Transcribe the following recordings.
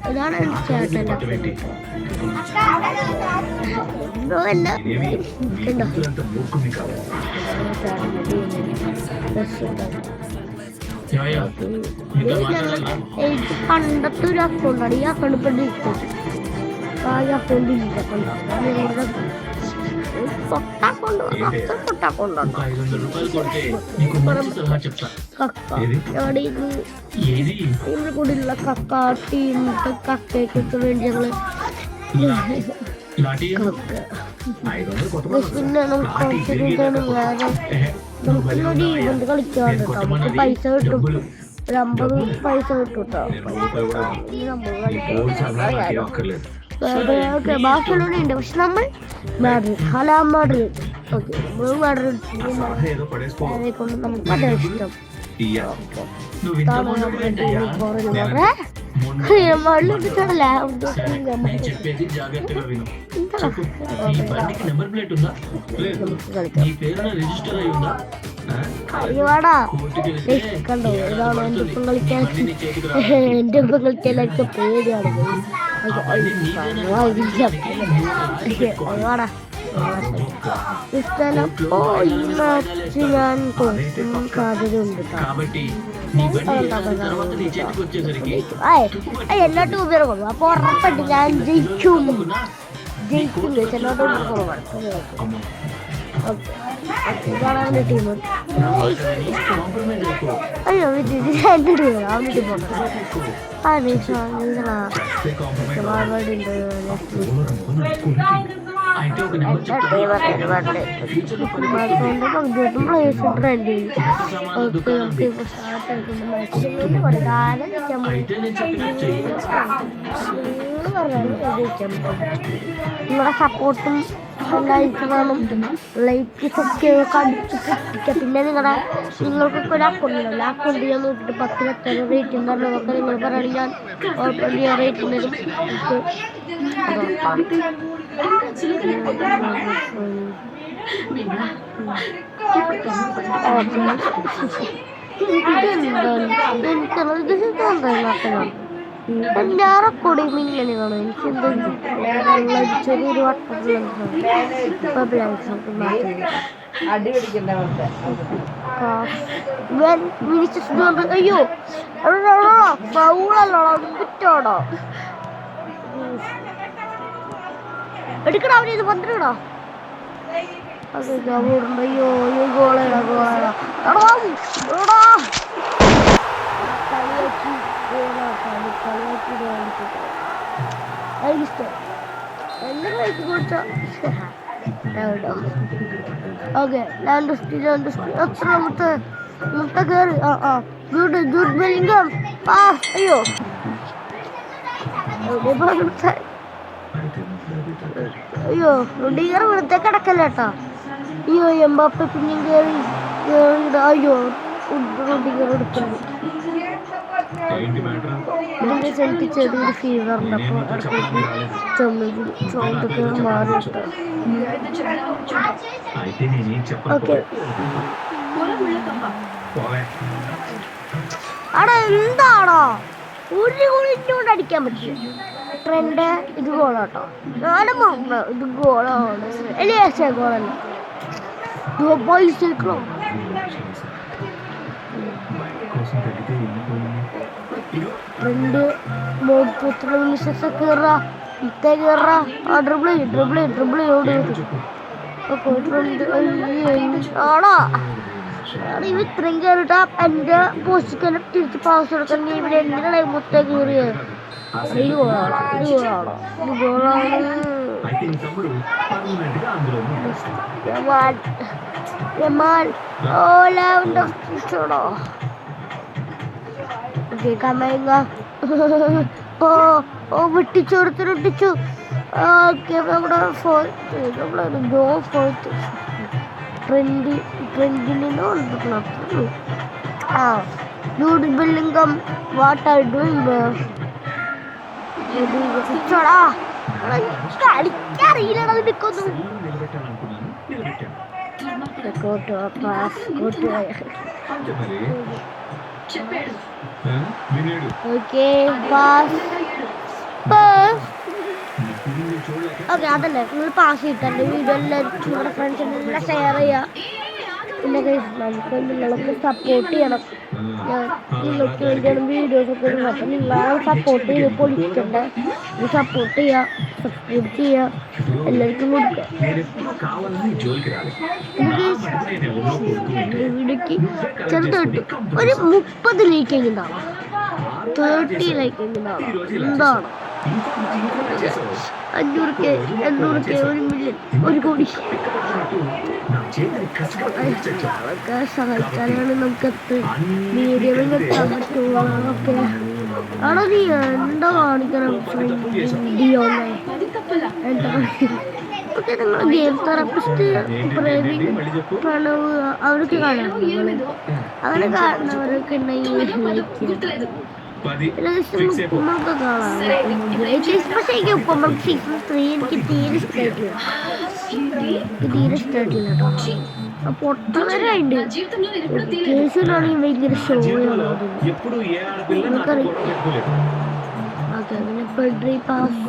ഇതാണ് ചേട്ടൻ്റെ പണ്ടത്തെ ഒരു അക്കൗണ്ടാണ് ഈ അക്കൗണ്ട് ഇപ്പൊ ആ അക്കൗണ്ട് ഇല്ല കൂടെയുള്ള കക്ക ടീം കക്കയ്ക്കൊക്കെ വേണ്ടി ഞങ്ങള് പിന്നെ നമുക്കൊരു ഈവന്റ് കളിക്കാറുണ്ട് കേട്ടോ. നമുക്ക് പൈസ കിട്ടും, ഒരു 50 പൈസ കിട്ടും കേട്ടോ. ബാർസലോണ ഉണ്ട്, പക്ഷെ നമ്മൾ മാഡ്രിഡ് മാഡ്രിഡ് ഓക്കെ മാഡ്രിഡ് കൊണ്ട് നമുക്ക് അതേ ഇഷ്ടം. കണ്ടോ ഇതാണ് എൻ്റെ ഒപ്പം കളിക്കാൻ എൻ്റെ ഒപ്പം കളിക്കാനൊക്കെ പേടിയാണ്. ചിലപ്പോ ഈ മാച്ച് ഞാൻ തോന്നും സാധ്യതയുണ്ട്. എല്ലാ ടൂബിയർ കൊടുക്കും, അപ്പൊ ഉറപ്പായിട്ട് ഞാൻ ജയിക്കും. ചിലരുടെ കുറവാണ്. ഇതാണ് അവൻ്റെ ടീം. അയ്യോ ഇത് എൻ്റെ ടീമാണ്, അവൻ്റെ ടീം നിങ്ങളുടെ സപ്പോർട്ടും ലൈക്സൊക്കെ കടിച്ചിട്ട് പിന്നെ നിങ്ങൾക്കൊക്കെ ഒരു അക്കൗണ്ട് ഉണ്ടല്ലോ, ആ അക്കൗണ്ട് ഞാൻ നോക്കിയിട്ട് 10 എത്ര റേറ്റ് ഉണ്ടെന്നൊക്കെ നിങ്ങൾ പറയുകയാണെങ്കിൽ ഞാൻ ഉറപ്പുണ്ട് ഞാൻ റേറ്റ് തരും. എല്ലാവരും കൂടി മിന്നണി കാണും. എനിക്ക് എന്തോ ചെറിയൊരു അയ്യോ ഫൗളല്ലോ കുറ്റോടോ എടുക്കണോ അവന് ഇത് പന്ത്രണ്ടോ അയ്യോ അയ്യോ ഗോളേടാ ഗോളേടാ എനിക്കിഷ്ടം എന്നെ കഴിച്ചു കൊടുത്തോ. ഓക്കെ എത്ര മുട്ട കയറി ജൂഡ് ബെല്ലിംഗം അയ്യോ അയ്യോ റുഡിഗർ വെറുതെ കിടക്കല്ല കേട്ടോ. അയ്യോ എംബാപ്പെ പിന്നെയും കയറി അയ്യോ റുഡിഗർ എടുക്കുന്നു. ഇതിൻ്റെ ചെറുത്ത് ചെറിയൊരു ഫീവറുണ്ട്, അപ്പോൾ അടുത്തേക്ക് ചുമണ്ടൊക്കെ മാറിയിട്ട് ഓക്കെ. അവിടെ എന്താണോ ഒരു ഗോളിനോട് അടിക്കാൻ പറ്റില്ല. ട്രെൻഡ് ഇത് ഗോളാട്ടോ, ഞാനും പറഞ്ഞു ഇത് ഗോളാണ്. എലിയാശ ഗോളല്ല പൈസക്കോ ട്രെൻഡ് മോഡ്പുത്ര മിസ്സസ് കയറ ഇത്തേ കയറ ആ ഡ്രിബിൾ ഓടി ഓക്കെ ട്രെൻഡ് ആണോ ഇവ ഇത്രയും കയറിട്ടാ എൻ്റെ പോസ്റ്റിക്കെല്ലാം തിരിച്ച് പാസ് കൊടുക്കാൻ ഇവിടെ എന്തിനാണ് മൊത്തം കയറിയത്. ഇത് ഗോളാണോ ഇത് ഗോളാണോ ഇത് ഗോളാണ്. ഓ വെട്ടിച്ചു. ഓക്കെ നമ്മുടെ ഫോർത്ത് നമ്മളൊരു ഗോ ഫോർത്ത് ട്രെൻഡിനോ ഉണ്ടല്ലോ. ആ ഡൂഡ് ബില്ലിംഗം വാട്ട് ആർ ഡൂയിങ് കളിക്കറിയില്ലടാ നിനക്കൊന്നും. ഓക്കെ ഓക്കെ അതല്ലേ നിങ്ങൾ പാസ് ചെയ്തിട്ടല്ലേ വീഡിയോ എല്ലാവരും നമ്മുടെ ഫ്രണ്ട്സിനെല്ലാം ഷെയർ ചെയ്യുക. പിന്നെ നമുക്ക് നിങ്ങളൊക്കെ സപ്പോർട്ട് ചെയ്യണം. ഞാൻ നിങ്ങൾക്ക് വേണ്ടിയാണ് വീഡിയോസ് ഒക്കെ ഇടുന്നത്. അപ്പം നിങ്ങളാണ് സപ്പോർട്ട് ചെയ്ത് പൊളിക്കണ്ടേ. ഇത് സപ്പോർട്ട് ചെയ്യുക, സബ്സ്ക്രൈബ് ചെയ്യുക, എല്ലാവർക്കും കൊടുക്കുക. വീഡിയോക്ക് ചെറുതായിട്ട് ഒരു 30 ലൈക്ക് എങ്ങനെയാണോ, 30 ലൈക്ക് എങ്ങനെയാണോ, എന്താണ് 500K 800K 1 മില്യൺ 1 കോടി സഹായിച്ചാലാണ് നമുക്കത്ത് മീഡിയം എത്താൻ പറ്റുള്ളൂ. ഓക്കെ ആണോ നീ എന്താ കാണിക്കണം എന്താ ഓക്കെ. നിങ്ങൾ ഗെയിം തെറാപ്പിസ്റ്റ് പ്രവീൺ പ്രണവ് അവർക്ക് കാണാം. അങ്ങനെ കാണുന്നവരൊക്കെ ഉണ്ടെങ്കിൽ ഉപ്പുമ്പളൊക്കെ കാണാം. പക്ഷേ എനിക്ക് ഉപ്പുമ്പളക്ക് സീസൺ 3 എനിക്ക് തീരെ ഇഷ്ടമായിട്ടില്ല. കേട്ടോ. പൊട്ടവരായിട്ട് കേസിനാണെങ്കിൽ ഭയങ്കര ഷോയാണ്. നമുക്കറിയാം. ഓക്കെ പിന്നെ പെഡ്രി പാസ്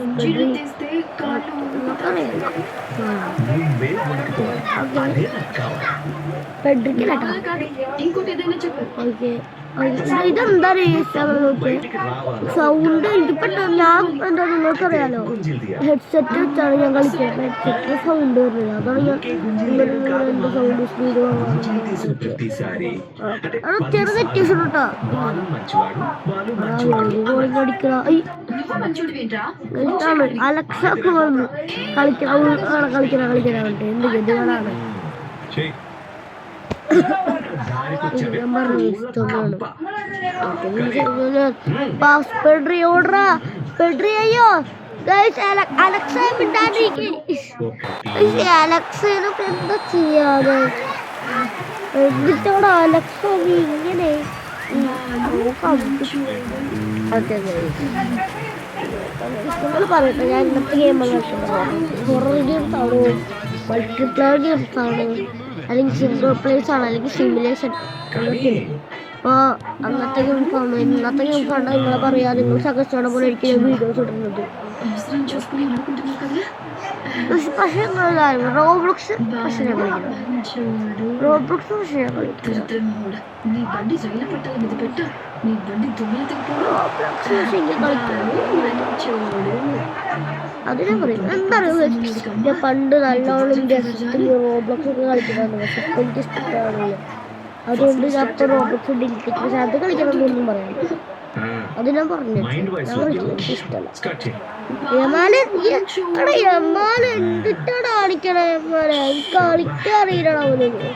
പെഡ്രിക്ക് ഓക്കെ. ഇതെന്താ സൗണ്ട് എനിക്കിപ്പോ ഞാൻ എന്താ നിങ്ങൾക്കറിയാലോ ഹെഡ്സെറ്റ് വെച്ചാണ് ഞാൻ കളിക്കുന്നത്. ഹെഡ്സെറ്റിന് സൗണ്ട് വരുന്നത്. അതാണ് ഞാൻ എന്റെ സൗണ്ട് സ്പീഡ് ചെറു വ്യത്യാസം കേട്ടോ. അലക്സ ഒക്കെ വന്നു കളിക്കണ എന്ത് ഗതികളാണ്. അലക്സനൊക്കെ എന്താ ചെയ്യാതെ എന്നിട്ടോടെ അലക്സ ഇങ്ങനെ നിങ്ങൾ പറയട്ടെ. ഞാൻ ഇന്നത്തെ ഗെയിമാണ് ഹൊറർ ഗെയിംസ് ആണോ, മൾട്ടിപ്ലെയർ ഗെയിംസ് ആണോ, അല്ലെങ്കിൽ സിംഗിൾ പ്ലേസ് ആണ്, അല്ലെങ്കിൽ സിമുലേഷൻ അതൊക്കെ. അപ്പോൾ അങ്ങനത്തെ ഗെയിംസ് ആണ്. ഇന്നത്തെ ഗെയിംസ് ആണ് നിങ്ങളെ പറയാ. നിങ്ങൾ സജസ്റ്റോടെ പോലെ എനിക്ക് വീഡിയോസ് ഇടുന്നത്. പക്ഷേ റോബ്ലോക്സ് പക്ഷേ ഞാൻ കളിക്കണം. റോബ്ലോക്സ് പക്ഷേ ഞാൻ കളിക്കണം. അതിനെ പറയും എന്താ പറയുക. പണ്ട് നല്ലോണം റോബ്ലോക്സ് ഒക്കെ കളിക്കുന്നതാണ്. പക്ഷെ ഇപ്പം എനിക്ക് ഇഷ്ടമാണല്ലോ. അതുകൊണ്ട് ഞാൻ ഇപ്പം റോബ്ലോക്സ് ഡിലീറ്റ്. പക്ഷെ അത് കളിക്കണമെന്നൊന്നും പറയാനില്ല. അത് ഞാൻ പറഞ്ഞു. ഞാൻ കളിക്കുന്നത് എനിക്ക് ഇഷ്ടമല്ല. യമാല് എന്തിട്ടാണ് കാണിക്കണേ? യമാലെ കളിക്കാൻ അറിയില്ലടാ അവനൊന്നും.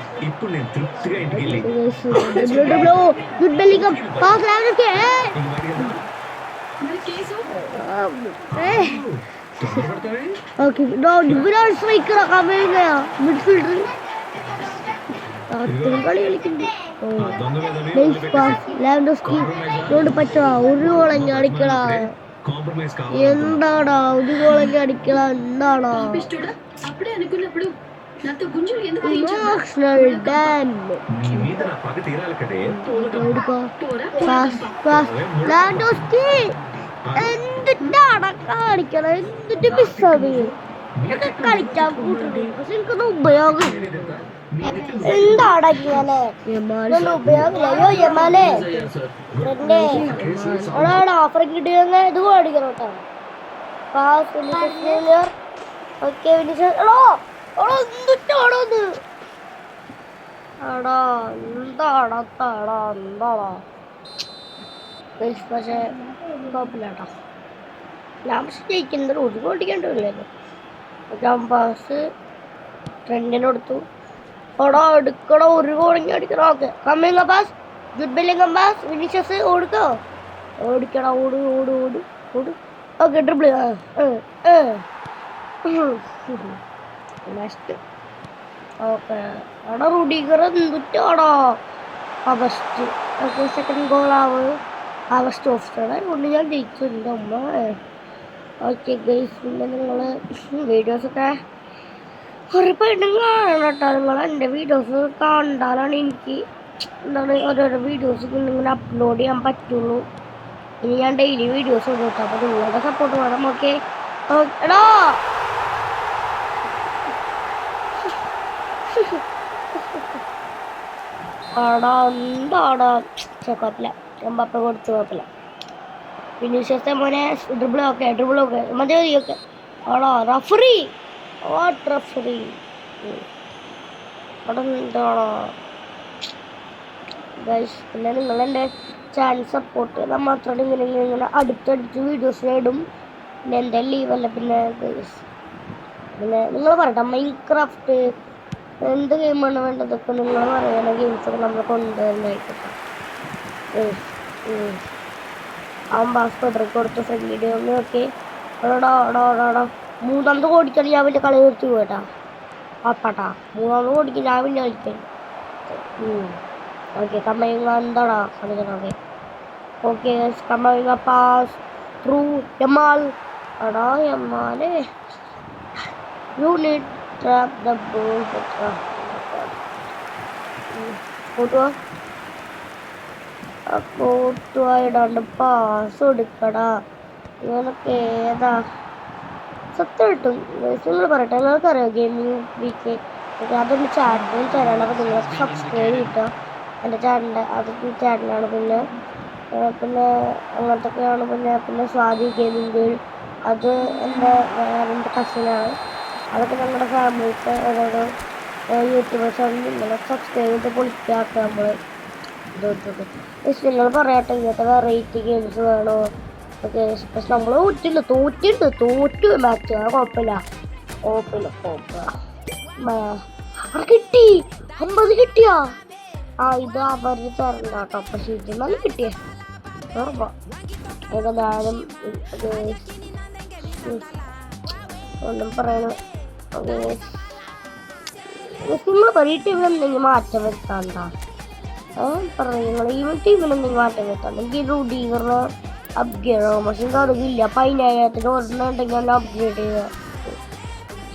കളി കളിക്കുന്നു. പറ്റുക ഒരു ഗോളങ്ങ അടിക്കടാ. എന്താടാ ഒരു ഗോളങ്ങ അടിക്കട. എന്താടാ എന്തിട്ടാണ് കാണിക്കണം? എന്തിട്ട് മിസ്സാണ് കളിക്കാൻ കൂട്ടുന്നത്. പക്ഷെ എനിക്കൊന്നും ഉപയോഗം എന്താടാ ഉപയോഗമില്ല. യമാലേ ഓഫർ കിട്ടിയ ഇത് മേടിക്കണം കേട്ടോ. പക്ഷേ കുഴപ്പമില്ലാട്ടോ. ലാസ്റ്റ് ജയിക്കുന്നത് ഒരു ഓടിക്കേണ്ടില്ലല്ലോ. പാസ് ട്രെൻഡിന് കൊടുത്തു. ഓടാ എടുക്കണോ ഒരു ഗോളിങ് അടിക്കണോ. Okay coming pass Jude Bellingham pass Vinicius ഓടിക്കോ. ഓടിക്കണോ ഓട് ഓട് ഓട് ഓട്. ഓക്കെ ട്രിപ്പിൾ നെക്സ്റ്റ് ഓക്കെ അവിടെ റുഡിഗർ എന്തുറ്റാടോ അവസ്റ്റ് ഓക്കെ സെക്കൻഡ് ഗോൾ അവസ്റ്റ് ഓഫ് സൈഡ് അതുകൊണ്ട് ഞാൻ ജയിച്ചു എൻ്റെ അമ്മ. ഓക്കെ ഗൈസ് പിന്നെ നിങ്ങൾ വീഡിയോസൊക്കെ ഉറപ്പായിട്ടും കാണണം കേട്ടോ. നിങ്ങൾ എൻ്റെ വീഡിയോസ് കണ്ടാലാണ് എനിക്ക് എന്താണ് ഓരോരോ വീഡിയോസ് ഇങ്ങനെ അപ്ലോഡ് ചെയ്യാൻ പറ്റുള്ളൂ. ഇനി ഞാൻ ഡെയിലി വീഡിയോസ് ഇടും കേട്ടോ. അപ്പോൾ നിങ്ങളുടെ സപ്പോർട്ട് വേണം. ഓക്കെ എടാ ആടാ എന്താടാ കുഴപ്പമില്ല. എമ്പപ്പ കൊടുത്ത് കുഴപ്പമില്ല. വിനീഷ്യസ് മോനെ ഡ്രിബിൾ ഓക്കെ മതി ഓക്കെ. ആടാ റഫറി വാട്ട് റഫറി അവിടെ എന്താണോ ഗൈസ്. പിന്നെ നിങ്ങളെൻ്റെ ചാനൽ സപ്പോർട്ട് ചെയ്താൽ മാത്രമേ ഇങ്ങനെ അടുത്തടുത്ത് വീഡിയോസ് ഇടും. പിന്നെ എന്തായാലും ലീവല്ല. പിന്നെ ഗൈസ് പിന്നെ നിങ്ങൾ പറയട്ടെ മൈൻക്രാഫ്റ്റ് എന്ത് ഗെയിമാണ് വേണ്ടതൊക്കെ നിങ്ങൾ പറയുന്ന ഗെയിംസൊക്കെ നമ്മൾ കൊണ്ടുവരുന്നതായിക്കോട്ടെ. ആംബാസ്പെഡർക്ക് കൊടുത്ത് ഫ്രണ്ട്ലി ഡേ ഓക്കെ. മൂന്നാമത് ഓടിക്കാൻ ഞാൻ വലിയ കളി നിർത്തി പോയിട്ടാ അപ്പാട്ടാ. മൂന്നാമത് ഓടിക്കാൻ ഞാൻ പിന്നെ കളിക്കാൻ ഓക്കെ. കമ്മയിങ്ങ എന്താടാ കളിക്കണം. ഓക്കെ ഓക്കെ കമ്മയിങ്ങ പാസ് ത്രൂ യമാൽ. എടാ യമാലേ you need trap the ball. ഫോട്ടുമായിടാണ്ട് പാസ് കൊടുക്കടാ. ഇങ്ങനൊക്കെ ഏതാ സത്യം കിട്ടും. നിങ്ങൾ പറയട്ടെ നിങ്ങൾക്കറിയോ ഗെയിമിങ് വീക്ക് അതൊന്ന് ചാനൽ തരാണ്. അപ്പോൾ നിങ്ങൾ സബ്സ്ക്രൈബ് കിട്ടുക എൻ്റെ ചാനലിൻ്റെ അതൊക്കെ ചാനലാണ്. പിന്നെ അങ്ങനത്തൊക്കെയാണ്. പിന്നെ സ്വാതി ഗെയിമിങ് അത് എൻ്റെ കസിനാണ്. അതൊക്കെ ഞങ്ങളുടെ ഫാമിലിത്തെ ഓരോരോ യൂട്യൂബേഴ്സാണ്. നിങ്ങളെ സബ്സ്ക്രൈബ് ചെയ്ത് പൊളിക്കാക്കുക. നമ്മൾ നിങ്ങൾ പറയട്ടെ ഇങ്ങനത്തെ വെറൈറ്റി ഗെയിംസ് വേണോ. ഓക്കെ പക്ഷെ നമ്മൾ തോറ്റു മാച്ച് കുഴപ്പമില്ല കിട്ടി 50 കിട്ടിയാ. ഇത് അവർ തരണ്ട കേട്ടോ. പക്ഷെ ഇത് നല്ല കിട്ടിയേ ഏതായാലും ഒന്നും പറയണ. നിങ്ങൾ പറയും ടീമിനെന്തെങ്കിലും മാറ്റം വരുത്താണ്ടാ നിങ്ങൾ ഈ ടീമിനെന്തെങ്കിലും മാറ്റം വരുത്താണ്ട്. എനിക്ക് റുഡീഗറിന് അപ്ഗ്രേഡ് ആകും. പക്ഷെ എനിക്ക് അറിയില്ല 10,000 ഒരെണ്ണം ഉണ്ടെങ്കിൽ ഞാൻ അപ്ഗ്രേഡ് ചെയ്യുക.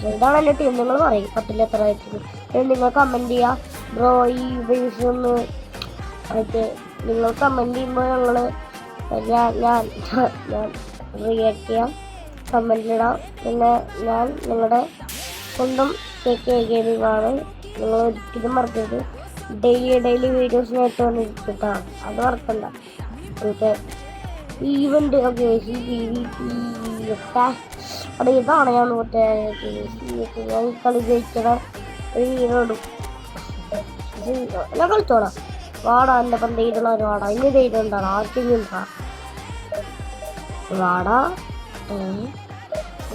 ഇതാണ് എൻ്റെ ടീം. നിങ്ങൾ പറയും പറ്റില്ല എത്ര ആയിട്ട് നിങ്ങൾ കമൻറ്റ് ചെയ്യുക. ബ്രോ ഈ ബേസ് ഒന്ന് ആയിട്ട് നിങ്ങൾ കമൻറ്റ് ചെയ്യുമ്പോൾ ഞാൻ റിയാക്ട് ചെയ്യാം, കമൻറ്റിലിടാം. പിന്നെ ഞാൻ നിങ്ങളുടെ സ്വന്തം ഗെയിമിംഗ് ആണ്. നിങ്ങൾ ഒരിക്കലും മറക്കരുത്. ഡെയിലി വീഡിയോസ് നേരിട്ട് വന്നിരിക്കട്ടാണ്. അത് മറക്കണ്ട. ഓക്കെ ഈവൻ്റ് ഓക്കെ അവിടെ ഇതാണ് ഞാൻ മറ്റേ ഞാൻ കളി ജയിക്കണ ഒരു ഹീറോ ഇടും. ഞാൻ കളിച്ചോളാം. വാടാ എൻ്റെ പന്ത് ഇടുന്നവർ വാടാ. ഇനി ധൈര്യം ഉണ്ടാണ് ആർക്കെങ്കിലും ഉണ്ടാ വാടാ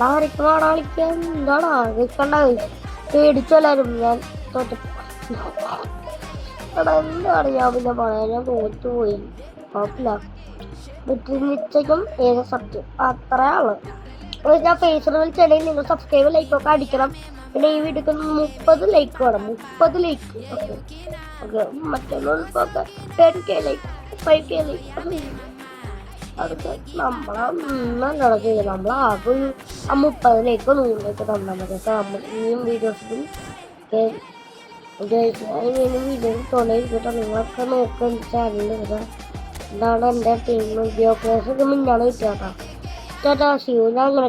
ആരൊക്കെ വാടാ കളിക്കാൻ എന്താടാ കളിക്കണ്ട പേടിച്ചെല്ലാരും. ഞാൻ തോറ്റ എടാ എന്താണ് ഞാൻ പിന്നെ പറയാൻ. ഞാൻ തോറ്റുപോയി കുഴപ്പമില്ല. നിശ്ചയം ഏക സത്യം അത്ര ആള്. ഞാൻ ഫേസ്ബുക്കിൽ വിളിച്ചിട്ടുണ്ടെങ്കിൽ നിങ്ങൾ സബ്സ്ക്രൈബ് ലൈക്കൊക്കെ അടിക്കണം. പിന്നെ ഈ വീഡിയോക്ക് 30 ലൈക്ക് വേണം. 30 ലൈക്ക് ഓക്കെ ഓക്കെ. മറ്റുള്ളവർക്കൊക്കെ 10K ലൈക്ക് 5K ലൈക്ക് അതൊക്കെ നമ്മളെ ചെയ്യുക. നമ്മളാകെ 30 ലൈക്ക് 100 ലൈക്ക് തന്നാൽ മതി. അപ്പോൾ നമ്മൾ ഇനിയും വീഡിയോസിലും വീഡിയോയിൽ തോന്നിയിരിക്കട്ടെ. നിങ്ങളൊക്കെ നോക്കുക ചാനലിൽ ഇടുക. ഇതാണ് എൻ്റെ ടീം. ഉദ്യോഗസ്ഥർക്ക് മുന്നാണ് കിട്ടുക കേട്ടോ. Tata see you. ഞാൻ അങ്ങനെ